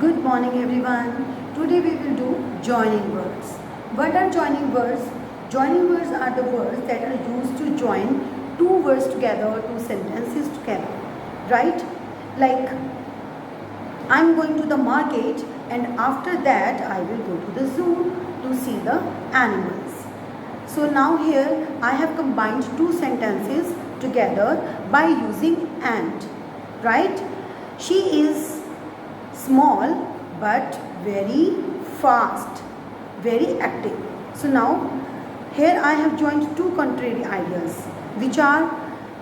Good morning everyone. Today we will do joining words. What are joining words? Joining words are the words that are used to join two words together, two sentences together. Right? Like I'm going to the market and after that I will go to the zoo to see the animals. So now here I have combined two sentences together by using and. Right? She is small but very fast, very active. So now here I have joined two contrary ideas which are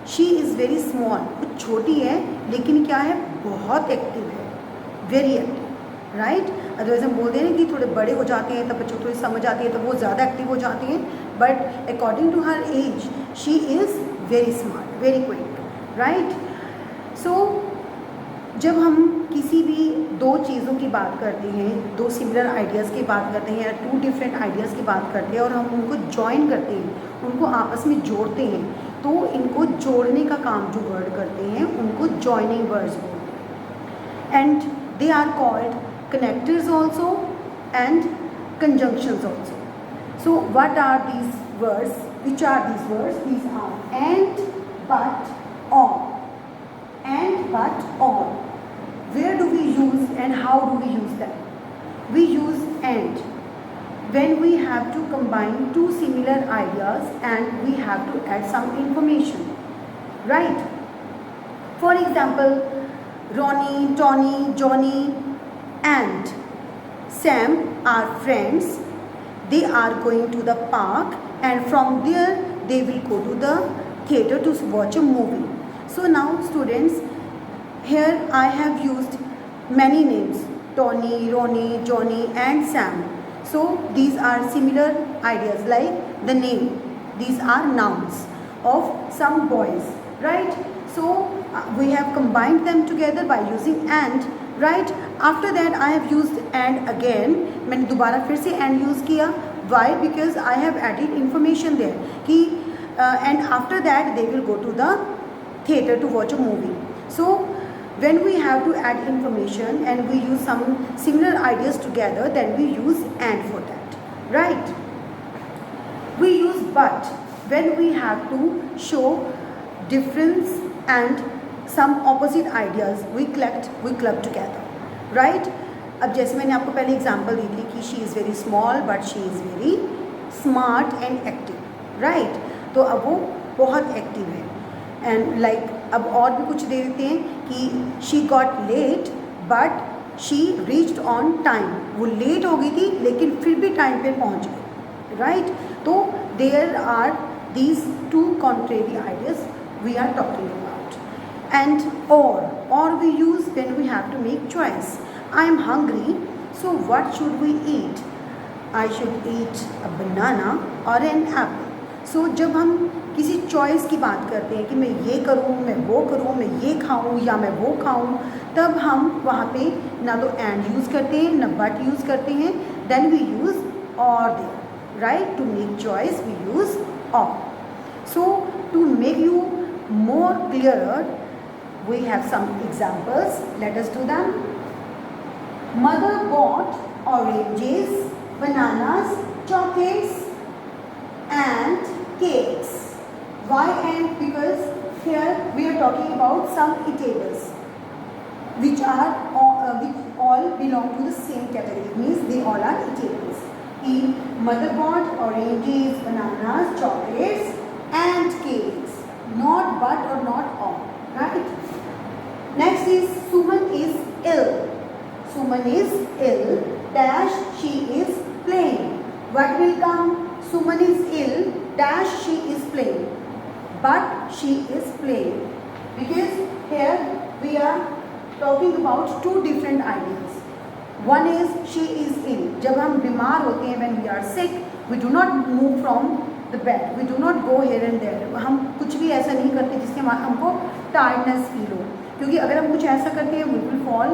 she is very small, वो छोटी है लेकिन क्या है, बहुत active है, very active. Right? Otherwise हम बोलते हैं कि थोड़े बड़े हो जाते हैं तब बच्चों को थोड़ी समझ आती है तब वो ज़्यादा एक्टिव हो जाती हैं, but according to her age she is very smart, very quick. Right? So जब हम किसी भी दो चीज़ों की बात करते हैं, दो सिमिलर आइडियाज़ की बात करते हैं या टू डिफरेंट आइडियाज़ की बात करते हैं और हम उनको जॉइन करते हैं, उनको आपस में जोड़ते हैं, तो इनको जोड़ने का काम जो वर्ड करते हैं उनको जॉइनिंग वर्ड्स बोलते हैं. And they are called connectors also and conjunctions also. So what are these words? Which are these words? These are and, but, or. And, but, or. Where do we use and how do we use them? We use and when we have to combine two similar ideas and we have to add some information. Right? For example, Ronnie, Tony, Johnny and Sam are friends. They are going to the park and from there they will go to the theater to watch a movie. So now students, here I have used many names: Tony, Ronnie, Johnny and Sam. So these are similar ideas like the name. These are nouns of some boys. Right? So we have combined them together by using and. Right? After that I have used and again. मैंने दोबारा फिर से and use किया. Why? Because I have added information there कि and after that they will go to the theater to watch a movie. So when we have to add information and we use some similar ideas together, then we use and for that. Right? We use but when we have to show difference and some opposite ideas, we club together. Right? अब जैसे मैंने आपको पहले example दी थी कि she is very small but she is very smart and active. Right? तो अब वो बहुत एक्टिव है. एंड लाइक अब और भी कुछ दे देते हैं कि she got late but she reached on time. वो लेट हो गई थी लेकिन फिर भी टाइम पे पहुंच गई. राइट? तो there are these two contrary ideas we are talking about. And or we use when we have to make choice. I am hungry, so what should we eat? I should eat a banana or an Apple. सो जब हम किसी choice की बात करते हैं कि मैं ये करूँ, मैं वो करूँ, मैं ये खाऊँ या मैं वो खाऊँ, तब हम वहाँ पे ना तो एंड यूज़ करते हैं ना बट यूज़ करते हैं. Then we use or there. Right? To make choice we use or. So to make you more clearer we have some examples. Let us do them. Mother bought oranges, bananas, chocolates and cakes. Why and? Because here we are talking about some eatables which all belong to the same category. Means they all are eatables. Mother bought oranges, bananas, chocolates and cakes. Not but or not all. Right? Next is Suman is ill. Suman is ill dash she is playing. What will come? Suman is ill dash she is playing. But she is playing. Because here we are talking about two different ideas. One is she is ill. जब हम बीमार होते हैं, when we are sick, we do not move from the bed. We do not go here and there. हम कुछ भी ऐसा नहीं करते जिससे हमको टायर्डनेस फील हो, क्योंकि अगर हम कुछ ऐसा करते हैं we will fall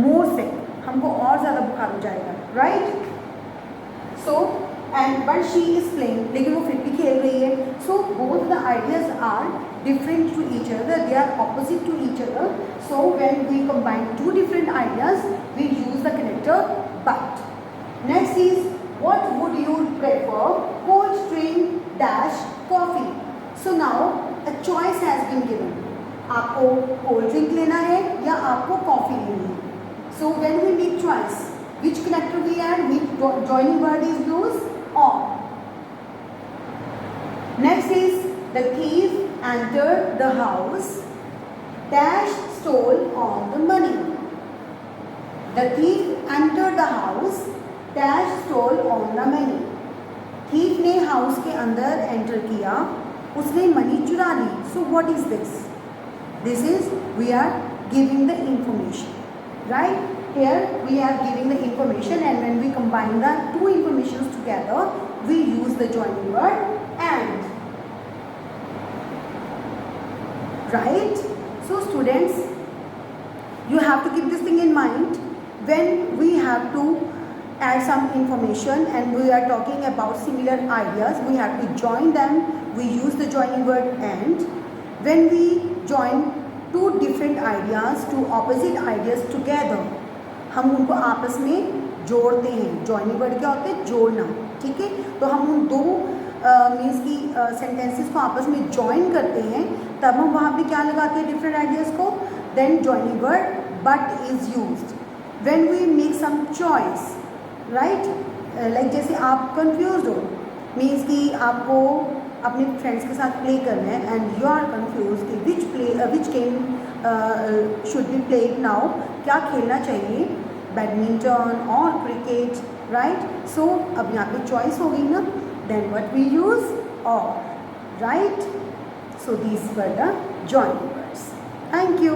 more sick. हमको और ज़्यादा बुखार हो जाएगा. Right? So and but she is playing, लेकिन वो फिर भी खेल रही है. So both the ideas are different to each other. They are opposite to each other. So when we combine two different ideas, we use cold drink लेना है या आपको कॉफी लेनी है. So when we make choice, which connector we add, which joining word is used? Or. Next is the thief entered the house, dash stole all the money. The thief entered the house, dash stole all the money. thief ने house के अंदर enter किया, उसने money चुरा ली. So what is this? This is we are giving the information, right? Here we are giving the information, and when we combine the two informations together, we use the joining word and. Right? So students, you have to keep this thing in mind when we have to add some information and we are talking about similar ideas. We have to join them. We use the joining word and. When we join two different ideas, two opposite ideas together, हम उनको आपस में जोड़ते हैं. Joining word क्या होता है? जोड़ना. ठीक है, तो हम उन दो मीन्स की सेंटेंसेस को आपस में जॉइन करते हैं, तब हम वहाँ पे क्या लगाते हैं डिफरेंट आइडियाज़ को. Then joining word but is used when we make some choice, right. Like जैसे आप कंफ्यूज हो, मीन्स कि आपको अपने फ्रेंड्स के साथ प्ले करना है एंड यू आर कंफ्यूज कि which game should be played now, क्या खेलना चाहिए, बैडमिंटन और क्रिकेट, राइट. सो अब यहाँ पे चॉइस हो गई ना, देन व्हाट वी यूज और, right. So these were the joining words. Thank you.